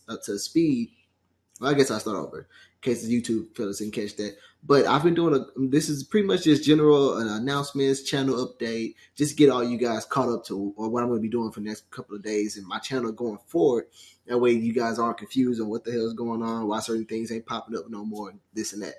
up to speed. Well, I guess I'll start over in case the YouTube fellas didn't catch that. But I've been doing this is pretty much just general announcements, channel update, just get all you guys caught up to or what I'm going to be doing for the next couple of days and my channel going forward. That way you guys aren't confused on what the hell is going on, why certain things ain't popping up no more, this and that.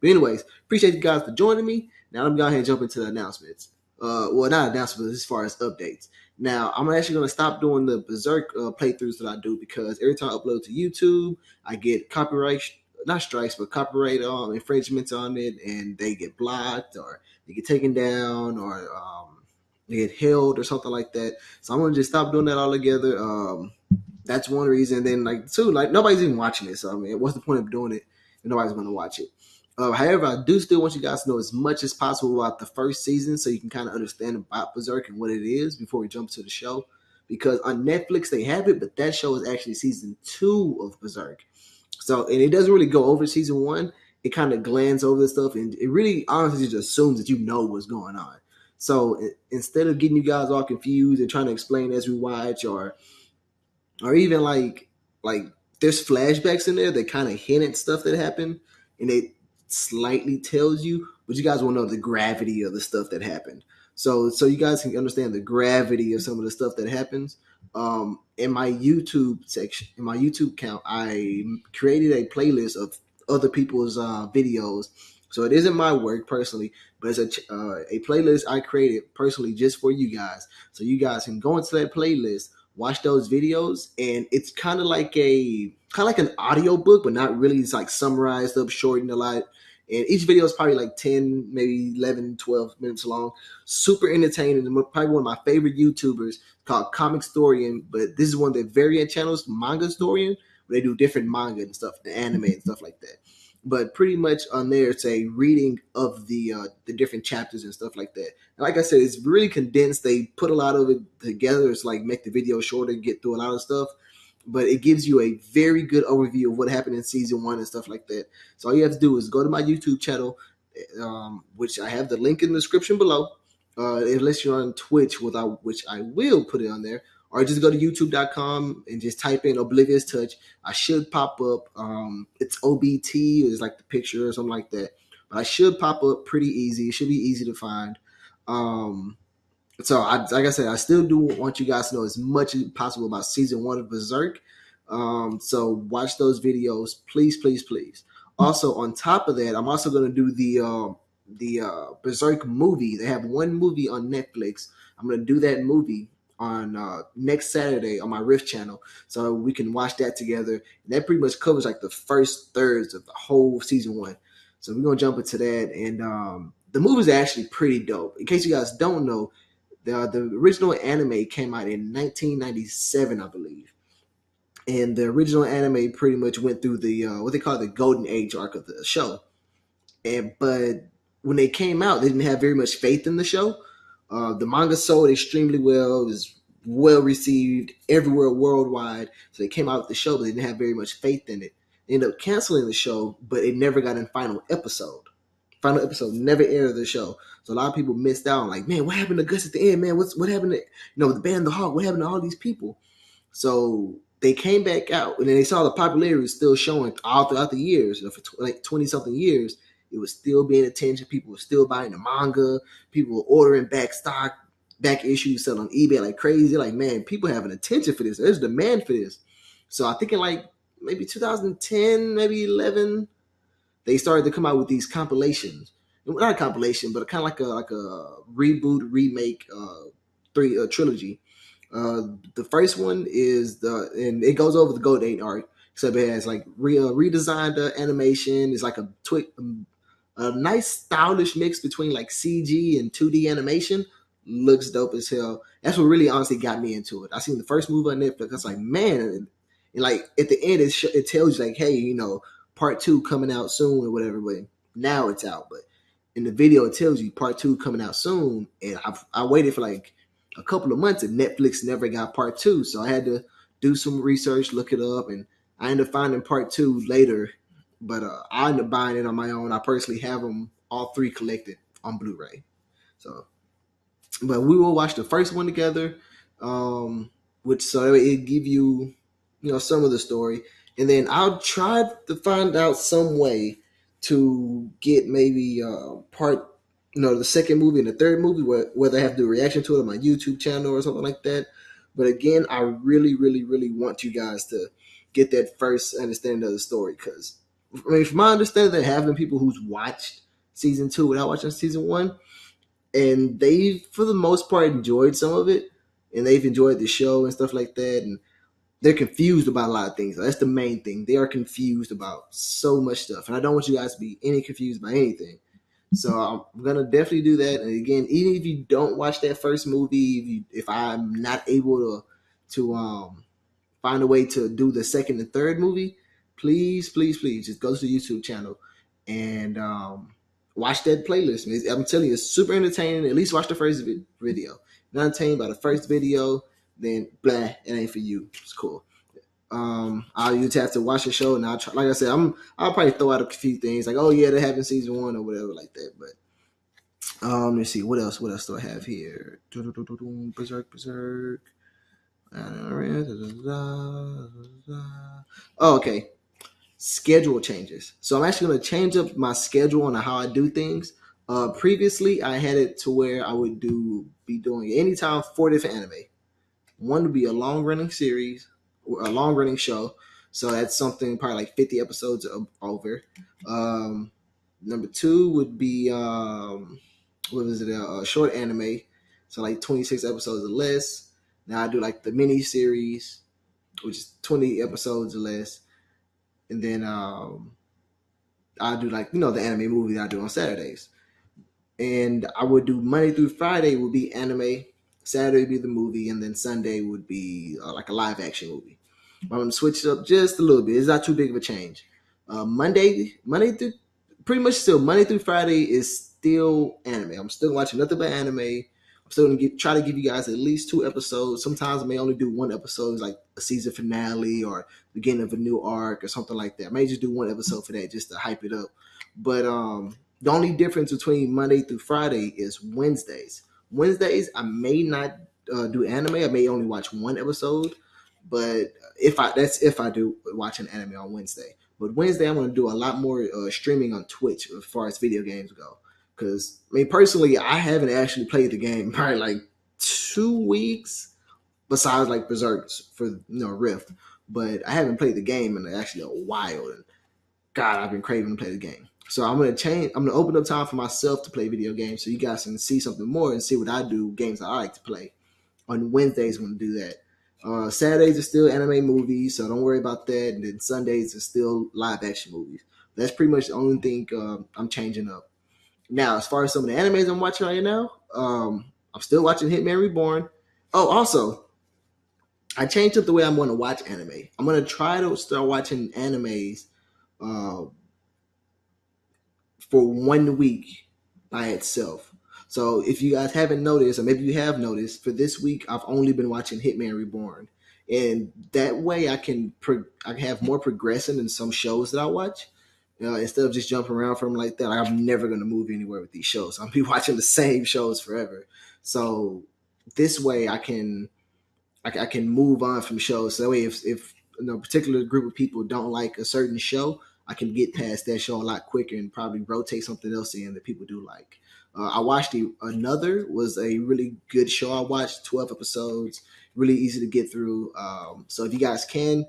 But anyways, appreciate you guys for joining me. Now let me go ahead and jump into the announcements. Well, not announcements as far as updates. Now I'm actually going to stop doing the Berserk playthroughs that I do because every time I upload to YouTube, I get copyright, not strikes, but copyright infringements on it, and they get blocked or they get taken down or they get held or something like that. So I'm gonna just stop doing that altogether. That's one reason. Then like two, like nobody's even watching it. So I mean, what's the point of doing it if nobody's gonna watch it? However, I do still want you guys to know as much as possible about the first season so you can kind of understand about Berserk and what it is before we jump to the show. Because on Netflix they have it, but that show is actually season 2 of Berserk. So, and it doesn't really go over season 1. It kind of glands over the stuff, and it really honestly just assumes that you know what's going on. So instead of getting you guys all confused and trying to explain as we watch, or even like there's flashbacks in there that kind of hint at stuff that happened, and it slightly tells you, but you guys will know the gravity of the stuff that happened. So you guys can understand the gravity of some of the stuff that happens. In my YouTube section, in my YouTube account, I created a playlist of other people's videos. So it isn't my work personally, but it's a playlist I created personally just for you guys. So you guys can go into that playlist, watch those videos, and it's kind of like an audio book, but not really. It's like summarized up, shortened a lot. And each video is probably like 10, maybe 11, 12 minutes long. Super entertaining. Probably one of my favorite YouTubers called Comic Storian, but this is one of their variant channels, Manga Storian, where they do different manga and stuff, the anime and stuff like that. But pretty much on there, it's a reading of the different chapters and stuff like that. And like I said, it's really condensed. They put a lot of it together. It's like make the video shorter, get through a lot of stuff, but it gives you a very good overview of what happened in season 1 and stuff like that. So all you have to do is go to my YouTube channel, which I have the link in the description below. Unless you're on Twitch, which I will put it on there, or just go to youtube.com and just type in Oblivious Touch. I should pop up. It's OBT, it's like the picture or something like that. But I should pop up pretty easy. It should be easy to find. Um, like I said, I still do want you guys to know as much as possible about season 1 of Berserk. So watch those videos, please, please, please. Also, on top of that, I'm also going to do the Berserk movie. They have one movie on Netflix. I'm going to do that movie on next Saturday on my Rift channel, so we can watch that together. And that pretty much covers like the first thirds of the whole season 1. So we're gonna jump into that, and the movie's actually pretty dope. In case you guys don't know, the original anime came out in 1997, I believe, and the original anime pretty much went through the what they call the golden age arc of the show. And but when they came out, they didn't have very much faith in the show. The manga sold extremely well. It was well received everywhere worldwide. So they came out with the show, but they didn't have very much faith in it. They ended up canceling the show, but it never got in final episode. Final episode never aired the show. So a lot of people missed out. Like, man, what happened to Gus at the end, man? What happened to the band The Hawk? What happened to all these people? So they came back out, and then they saw the popularity was still showing all throughout the years. For like 20 something years, it was still being attention. People were still buying the manga. People were ordering back stock, back issues, selling on eBay like crazy. Like, man, people have an attention for this. There's demand for this. So I think in like maybe 2010, maybe 11, they started to come out with these compilations. Not a compilation, but kind of like a reboot, remake, trilogy. The first one is and it goes over the Golden Age arc. So it has like redesigned animation. It's like a nice stylish mix between like CG and 2D animation. Looks dope as hell. That's what really honestly got me into it. I seen the first movie on Netflix. I was like, man, and like at the end it tells you like, hey, part 2 coming out soon or whatever. But now it's out. But in the video it tells you part 2 coming out soon, and I waited for like a couple of months and Netflix never got part 2. So I had to do some research, look it up, and I ended up finding part 2 later. But I ended up buying it on my own. I personally have them all 3 collected on Blu-ray. So, but we will watch the first one together, which so it give you some of the story, and then I'll try to find out some way to get maybe part, the second movie and the third movie, whether I have to do a reaction to it on my YouTube channel or something like that. But again, I really, really, really want you guys to get that first understanding of the story, because I mean, from my understanding, there have been people who's watched season two without watching season one, and they, for the most part, enjoyed some of it, and they've enjoyed the show and stuff like that, and they're confused about a lot of things. That's the main thing. They are confused about so much stuff, and I don't want you guys to be any confused by anything. So I'm gonna definitely do that. And again, even if you don't watch that first movie, if I'm not able to find a way to do the second and third movie, please, please, please, just go to the YouTube channel and watch that playlist. I'm telling you, it's super entertaining. At least watch the first video. If you're not entertained by the first video, then blah, it ain't for you. It's cool. I'll just have to watch the show, and I'll try. Like I said, I'll probably throw out a few things like, oh yeah, that happened in season one or whatever like that. But let's see what else. What else do I have here? Berserk. Oh, okay. Schedule changes. So I'm actually going to change up my schedule on how I do things. Previously, I had it to where I would be doing anytime 4 different anime. One would be a long running series, a long running show. So that's something probably like 50 episodes over. Number two would be what was it? A short anime, so like 26 episodes or less. Now I do like the mini series, which is 20 episodes or less, and then I do like the anime movie that I do on Saturdays. And I would do Monday through Friday would be anime, Saturday would be the movie, and then Sunday would be like a live action movie. I'm gonna switch it up just a little bit. It's not too big of a change. Monday through pretty much still Monday through Friday is still anime. I'm still watching nothing but anime. I'm still gonna try to give you guys at least 2 episodes. Sometimes I may only do one episode, like a season finale or beginning of a new arc or something like that. I may just do one episode for that just to hype it up. But the only difference between Monday through Friday is Wednesdays. Wednesdays I may not do anime. I may only watch one episode, but if I do watch an anime on Wednesday. But Wednesday, I'm going to do a lot more streaming on Twitch as far as video games go. Because, I mean, personally, I haven't actually played the game in probably like 2 weeks, besides like Berserk for Rift. But I haven't played the game in actually a while. And God, I've been craving to play the game. So I'm gonna change. I'm gonna open up time for myself to play video games, so you guys can see something more and see what I do, games I like to play. On Wednesdays, I'm gonna do that. Saturdays are still anime movies, so don't worry about that. And then Sundays are still live action movies. That's pretty much the only thing I'm changing up. Now, as far as some of the animes I'm watching right now, I'm still watching Hitman Reborn. Oh, also, I changed up the way I'm going to watch anime. I'm going to try to start watching animes uh, for 1 week by itself. So if you guys haven't noticed, or maybe you have noticed, for this week I've only been watching Hitman Reborn, and that way I have more progression in some shows that I watch. Instead of just jumping around from like that, like I'm never gonna move anywhere with these shows. I'll be watching the same shows forever. So this way I can move on from shows. So that way, if a particular group of people don't like a certain show, I can get past that show a lot quicker and probably rotate something else in that people do like. I watched Another was a really good show. I watched 12 episodes, really easy to get through. So if you guys can,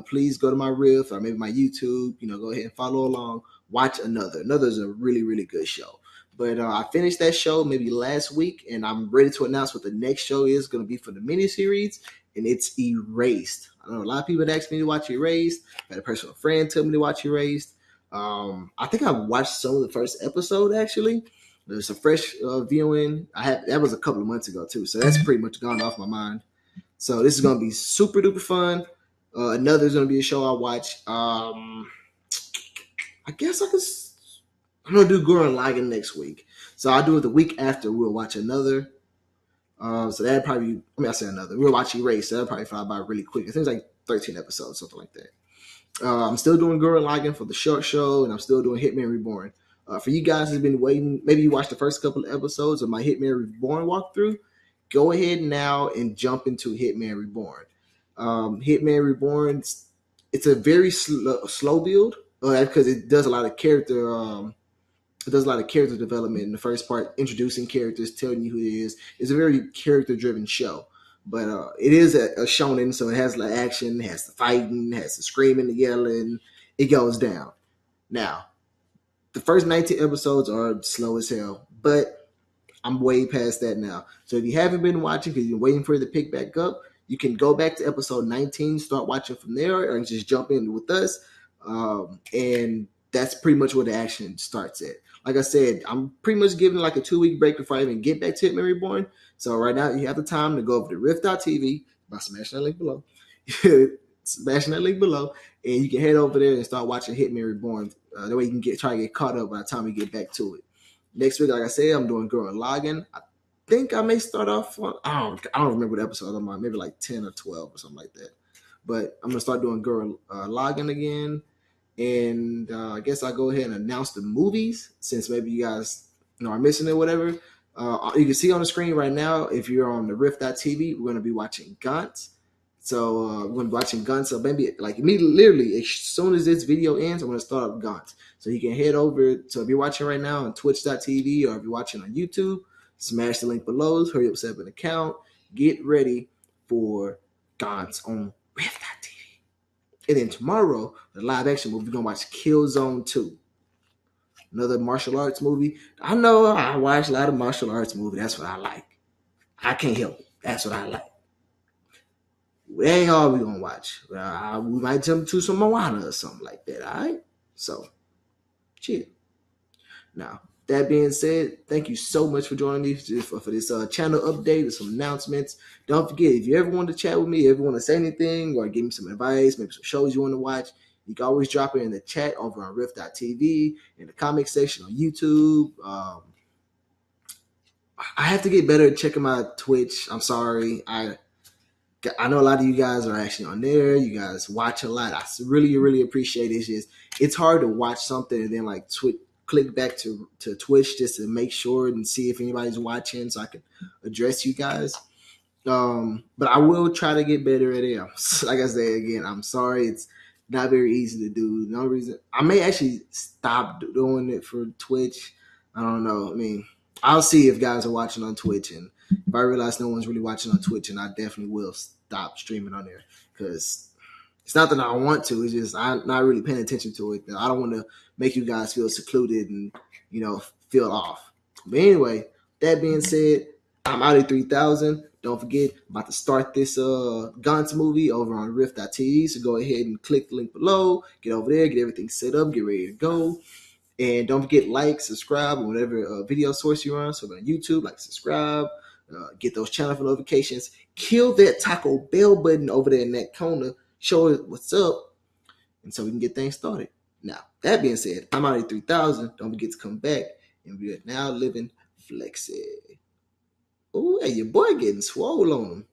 please go to my Riff or maybe my YouTube. Go ahead and follow along. Watch Another. Another is a really, really good show. But I finished that show maybe last week, and I'm ready to announce what the next show is going to be for the miniseries, and it's Erased. I know a lot of people asked me to watch Erased. I had a personal friend tell me to watch Erased. I think I watched some of the first episode actually. There's a fresh viewing. That was a couple of months ago too, so that's pretty much gone off my mind. So this is going to be super duper fun. Another is going to be a show I watch. I guess I'm gonna do Gurren Lagann next week. So I'll do it the week after. We'll watch Another. So that'd probably I say Another. We'll watch Erase. So that'll probably fly by really quick. I think it's like 13 episodes, something like that. I'm still doing Gurren Lagann for the short show, and I'm still doing Hitman Reborn. For you guys who've been waiting, maybe you watched the first couple of episodes of my Hitman Reborn walkthrough. Go ahead now and jump into Hitman Reborn. Hitman Reborn, it's a very slow build because it does a lot of character. It does a lot of character development in the first part, introducing characters, telling you who it is. It's a very character driven show, but it is a shonen, so it has the action, it has the fighting, it has the screaming, the yelling. It goes down. Now, the first 19 episodes are slow as hell, but I'm way past that now. So if you haven't been watching because you're waiting for it to pick back up, you can go back to episode 19, start watching from there, or just jump in with us. And that's pretty much where the action starts at. Like I said, I'm pretty much giving like a 2 week break before I even get back to Hitman Reborn. So right now you have the time to go over to Rift.tv by smashing that link below. Smashing that link below, and you can head over there and start watching Hitman Reborn. That way you can try to get caught up by the time we get back to it. Next week, like I said, I'm doing Gurren Lagann. I think I may start off on, I don't remember the episode I'm on, maybe like 10 or 12 or something like that. But I'm going to start doing Gurren Lagann again. And I guess I'll go ahead and announce the movies since maybe you guys are missing it or whatever. You can see on the screen right now, if you're on the Rift.tv, we're going to be watching Gantz. So we're going to be watching Gantz. So maybe like immediately, literally, as soon as this video ends, I'm going to start up Gantz. So you can head over. So if you're watching right now on Twitch.tv or if you're watching on YouTube, smash the link below. Hurry up, set up an account. Get ready for Gantz on Rift.tv. And then tomorrow, the live action movie, we're going to watch Killzone 2. Another martial arts movie. I know I watch a lot of martial arts movies. That's what I like. I can't help it. That's what I like. It ain't all we gonna watch. We might jump to some Moana or something like that. All right. So, chill. Now, that being said, thank you so much for joining me for this channel update and some announcements. Don't forget, if you ever want to chat with me, ever want to say anything or give me some advice, maybe some shows you want to watch, you can always drop it in the chat over on Rift.tv, in the comment section on YouTube. I have to get better at checking my Twitch. I'm sorry. I know a lot of you guys are actually on there. You guys watch a lot. I really, really appreciate it. It's hard to watch something and then like click back to Twitch just to make sure and see if anybody's watching so I can address you guys. But I will try to get better at it. Like I say again, I'm sorry. It's not very easy to do. No reason. I may actually stop doing it for Twitch. I don't know. I mean, I'll see if guys are watching on Twitch, and if I realize no one's really watching on Twitch, and I definitely will stop streaming on there because it's not that I want to. It's just I'm not really paying attention to it. I don't want to make you guys feel secluded and feel off. But anyway, that being said, I'm out at 3,000. Don't forget, I'm about to start this Gantz movie over on Rift.tv. So go ahead and click the link below. Get over there, get everything set up, get ready to go. And don't forget, like, subscribe, on whatever video source you're on. So on YouTube, like, subscribe, get those channel notifications. Kill that Taco Bell button over there in that corner. Show us what's up. And so we can get things started. Now, that being said, I'm out at 3,000. Don't forget to come back. And we are now living flexi. Oh, hey, your boy getting swole on him.